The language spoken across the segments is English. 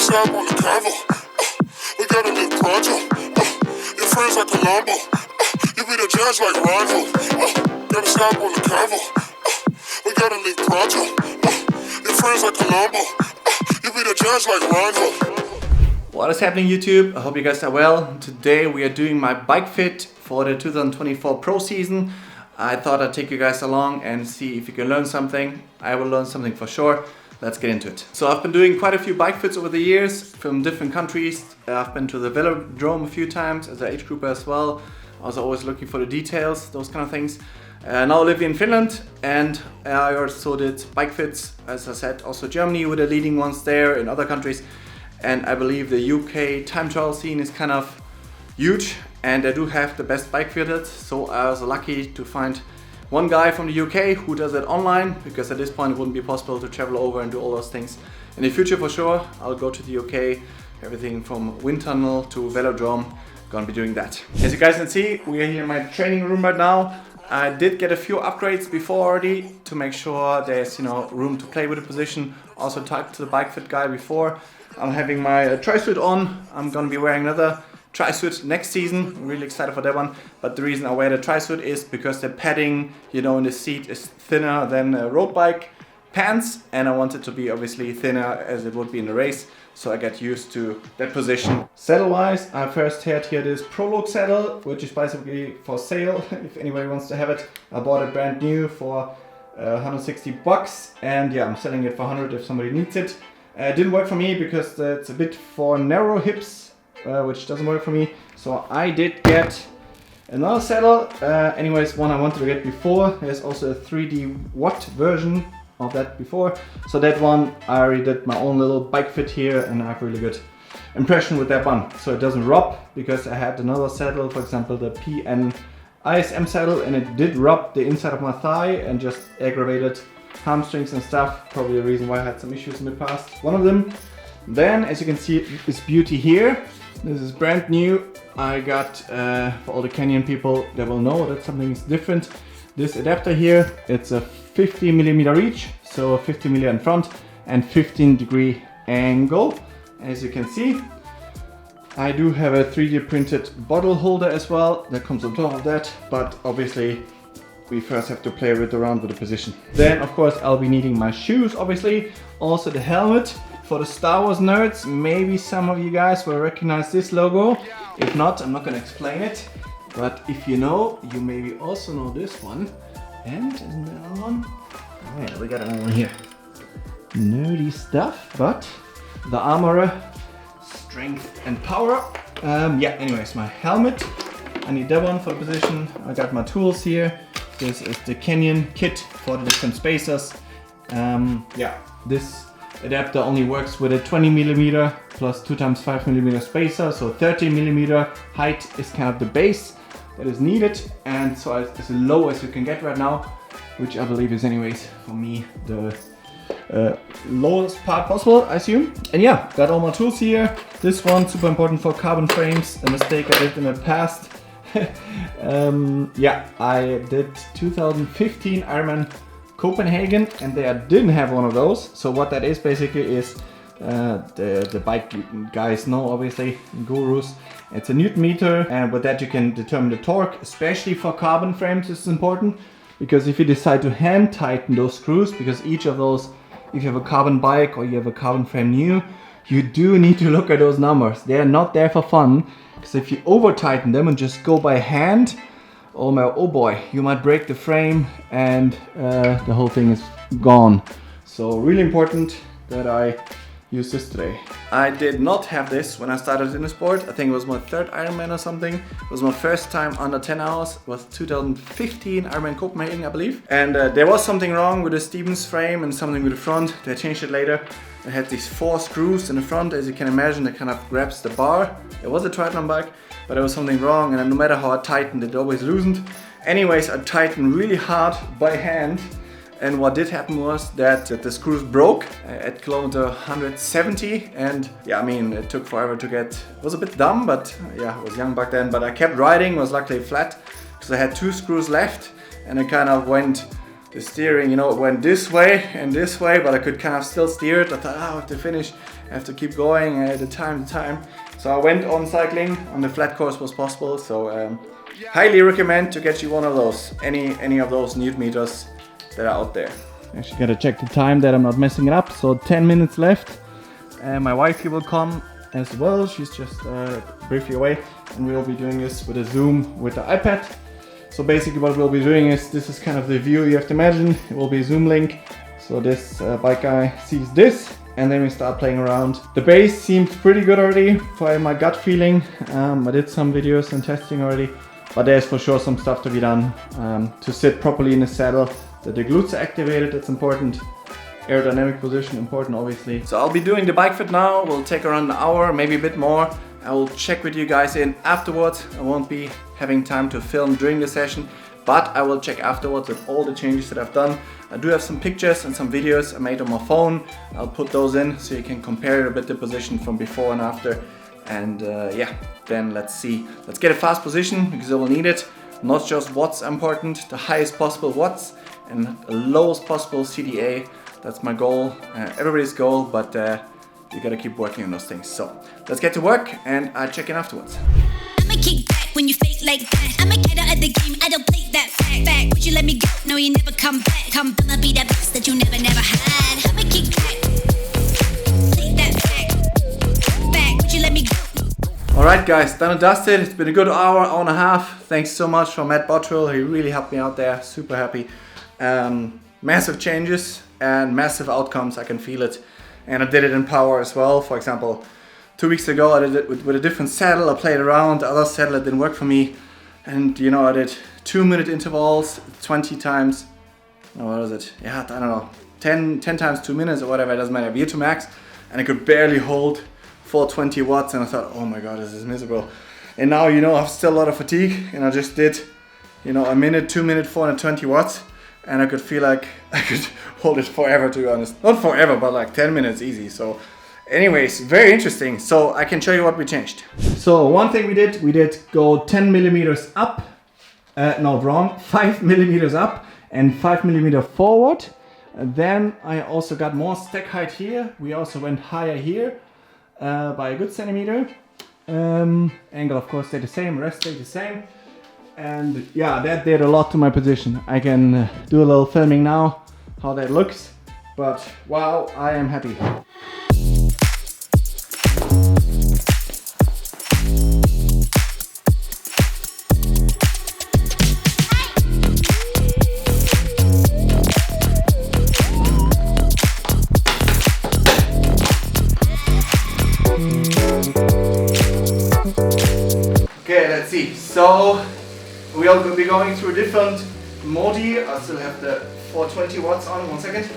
stop on the convo. We gotta live pronto. Your friends like Colombo. You be the judge like Rondo. Gotta stop on the convo. We gotta live pronto. Your friends like Colombo. You be the judge like Rondo. What is happening, YouTube? I hope you guys are well. Today we are doing my bike fit for the 2024 pro season. I thought I'd take you guys along and see if you can learn something. I will learn something for sure. Let's get into it. So I've been doing quite a few bike fits over the years from different countries. I've been to the velodrome a few times as an age grouper as well. I was always looking for the details, those kind of things. Now I live in Finland, and I also did bike fits, as I said, also Germany with the leading ones there, in other countries. And I believe the UK time trial scene is kind of huge, and they do have the best bike fitters. So I was lucky to find one guy from the UK who does it online, because at this point it wouldn't be possible to travel over and do all those things. In the future for sure, I'll go to the UK, everything from wind tunnel to velodrome, gonna be doing that. As you guys can see, we are here in my training room right now. I did get a few upgrades before already to make sure there's room to play with the position. Also talked to the bike fit guy before. I'm having my tri-suit on. I'm gonna be wearing another tri-suit next season. I'm really excited for that one. But the reason I wear the tri-suit is because the padding, in the seat is thinner than road bike pants, and I want it to be obviously thinner as it would be in the race. So I get used to that position. Saddle-wise, I first had here this Prologue saddle, which is basically for sale if anybody wants to have it. I bought it brand new for 160 bucks, and yeah, I'm selling it for 100 if somebody needs it. It didn't work for me because it's a bit for narrow hips, which doesn't work for me. So I did get another saddle. Anyways, one I wanted to get before. There's also a 3D Watt version of that before. So that one, I already did my own little bike fit here, and I have really good impression with that one. So it doesn't rub, because I had another saddle, for example the PN ISM saddle, and it did rub the inside of my thigh and just aggravated hamstrings and stuff. Probably the reason why I had some issues in the past. One of them. Then, as you can see, this beauty here. This is brand new. I got, for all the Canyon people that will know that something is different, this adapter here, it's a 50mm reach, so 50mm in front and 15-degree angle. As you can see, I do have a 3D printed bottle holder as well that comes on top of that, but obviously we first have to play around with the position. Then of course I'll be needing my shoes, obviously, also the helmet. For the Star Wars nerds, maybe some of you guys will recognize this logo. If not, I'm not gonna explain it. But if you know, you maybe also know this one. And another one. Oh yeah, we got another one here. Nerdy stuff, but the Armorer, strength and power. Yeah, anyways, my helmet. I need that one for the position. I got my tools here. This is the Canyon kit for the different spacers. Yeah, this adapter only works with a 20mm plus 2x5mm spacer, so 30mm height is kind of the base that is needed, and so it's as low as you can get right now, which I believe is anyways for me the lowest part possible, I assume. And yeah, got all my tools here. This one super important for carbon frames, a mistake I did in the past. Yeah, I did 2015 Ironman Copenhagen, and they didn't have one of those. So what that is basically is, the bike guys know, obviously, gurus. It's a Newton meter, and with that you can determine the torque, especially for carbon frames. This is important, because if you decide to hand tighten those screws, because each of those, if you have a carbon bike or you have a carbon frame new, you do need to look at those numbers. They are not there for fun, because if you over tighten them and just go by hand, oh boy, you might break the frame, and the whole thing is gone. So really important that I use this today. I did not have this when I started in the sport. I think it was my third Ironman or something. It was my first time under 10 hours. It was 2015 Ironman Copenhagen, I believe. And there was something wrong with the Stevens frame and something with the front. They changed it later. I had these 4 screws in the front, as you can imagine, that kind of grabs the bar. It was a triathlon bike, but there was something wrong, and no matter how I tightened, it always loosened. Anyways, I tightened really hard by hand, and what did happen was that the screws broke at kilometer 170, and yeah, I mean, it took forever to get, it was a bit dumb, but yeah, I was young back then, but I kept riding, was luckily flat, because I had 2 screws left, and it kind of went, the steering, it went this way and this way, but I could kind of still steer it. I thought, I have to finish. I have to keep going the time to time. So I went on cycling on the flat course was possible. So highly recommend to get you one of those, any of those Newton meters that are out there. Actually gotta check the time that I'm not messing it up. So 10 minutes left. My wifey will come as well. She's just briefly away, and we'll be doing this with a Zoom with the iPad. So basically what we'll be doing is, this is kind of the view you have to imagine. It will be a Zoom link. So this bike guy sees this, and then we start playing around. The base seems pretty good already for my gut feeling. I did some videos and testing already, but there's for sure some stuff to be done to sit properly in the saddle, that the glutes are activated. That's important. Aerodynamic position important, obviously. So I'll be doing the bike fit now. We'll take around an hour, maybe a bit more. I will check with you guys in afterwards. I won't be having time to film during the session, but I will check afterwards with all the changes that I've done. I do have some pictures and some videos I made on my phone. I'll put those in so you can compare a bit the position from before and after. And yeah, then let's see. Let's get a fast position because I will need it. Not just watts important, the highest possible watts and the lowest possible CDA. That's my goal, everybody's goal, but you gotta keep working on those things. So let's get to work, and I'll check in afterwards. I'ma kick back when you fake like that. I'ma get out of the game, I don't play that fact. Would you let me go? No, you never come back. I'ma be that best that you never had. I'ma kick back, play that fact. Would you let me go? Alright guys, done and dusted. It's been a good hour and a half. Thanks so much for Matt Bottrell. He really helped me out there. Super happy. Massive changes and massive outcomes. I can feel it. And I did it in power as well. For example, 2 weeks ago I did it with a different saddle. I played around. The other saddle that didn't work for me. And you know, I did 2-minute intervals 20 times. Oh, what was it? Yeah, I don't know. 10 times 2 minutes or whatever. It doesn't matter. VO2 max. And I could barely hold 420 watts. And I thought, oh my God, this is miserable. And now, you know, I have still a lot of fatigue. And I just did, you know, 2 minute, 420 watts. And I could feel like I could hold it forever, to be honest. Not forever, but like 10 minutes easy. So anyways, very interesting. So I can show you what we changed. So one thing we did go 10 millimeters up. No, wrong. 5 millimeters up and 5 millimeter forward. And then I also got more stack height here. We also went higher here by a good centimeter. Angle, of course, stayed the same. Rest stayed the same. And yeah, that did a lot to my position. I can do a little filming now, how that looks. But wow, I am happy. Okay, let's see. So we'll be going through different modi. I still have the 420 watts on, 1 second.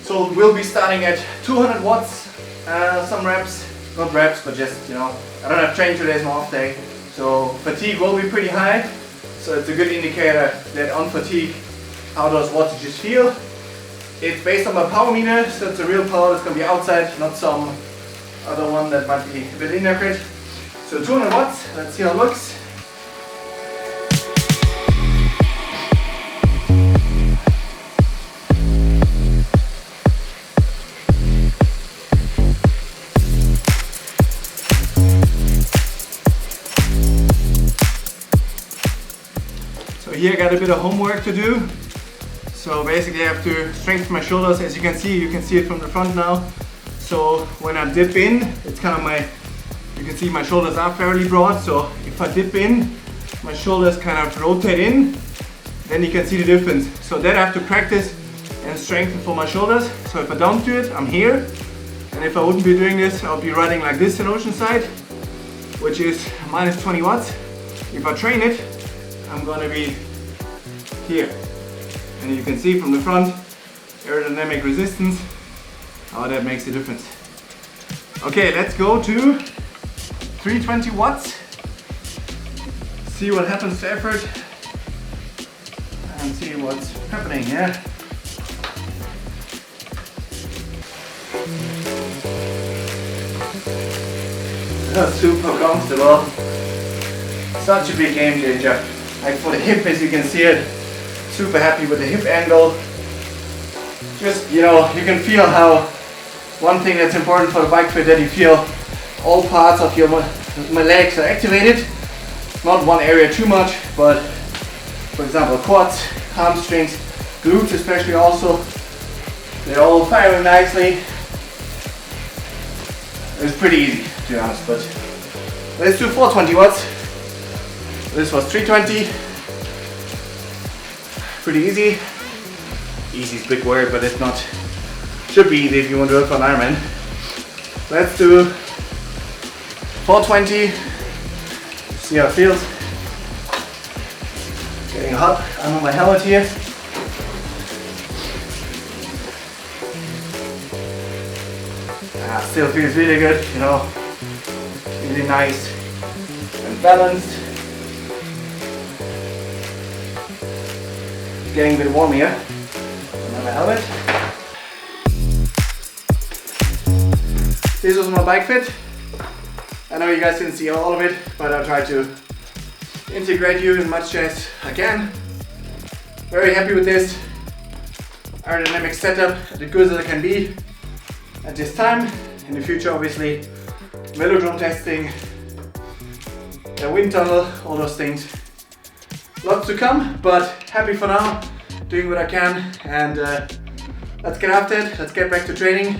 So we'll be starting at 200 watts, some reps, not reps, but just, you know, I don't have training today, it's my off day. So fatigue will be pretty high. So it's a good indicator that on fatigue, how those wattages feel. It's based on my power meter, so it's a real power that's gonna be outside, not some other one that might be a bit inaccurate. So 200 watts, let's see how it looks. Here I got a bit of homework to do. So basically I have to strengthen my shoulders. As you can see it from the front now. So when I dip in, it's kind of you can see my shoulders are fairly broad. So if I dip in, my shoulders kind of rotate in, then you can see the difference. So that I have to practice and strengthen for my shoulders. So if I don't do it, I'm here. And if I wouldn't be doing this, I'll be riding like this in Oceanside, which is minus 20 watts. If I train it, I'm gonna be here. And you can see from the front, aerodynamic resistance, how that makes a difference. Okay, let's go to 320 watts. See what happens to effort and see what's happening here. That's super comfortable. Such a big game changer. Like for the hip, as you can see it, super happy with the hip angle. Just, you know, you can feel how One thing that's important for the bike fit, that you feel all parts of your my legs are activated. Not one area too much, but for example quads, hamstrings, glutes especially also. They're all firing nicely. It's pretty easy to be honest, but let's do 420 watts. This was 320. Pretty easy. Easy is a big word, but it's not. Should be easy if you want to do it for an Ironman. Let's do 420. See how it feels. Getting hot. I'm on my helmet here. Still feels really good, you know. Really nice and balanced. Getting a bit warm here. My helmet. This was my bike fit. I know you guys didn't see all of it, but I'll try to integrate you as much as I can. Very happy with this aerodynamic setup, as good as it can be at this time. In the future, obviously, velodrome testing, the wind tunnel, all those things. Lots to come, but happy for now, doing what I can, and let's get after it. Let's get back to training.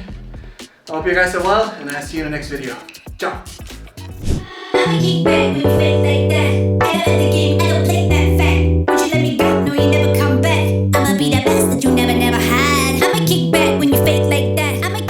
I hope you guys are well, and I'll see you in the next video. Ciao!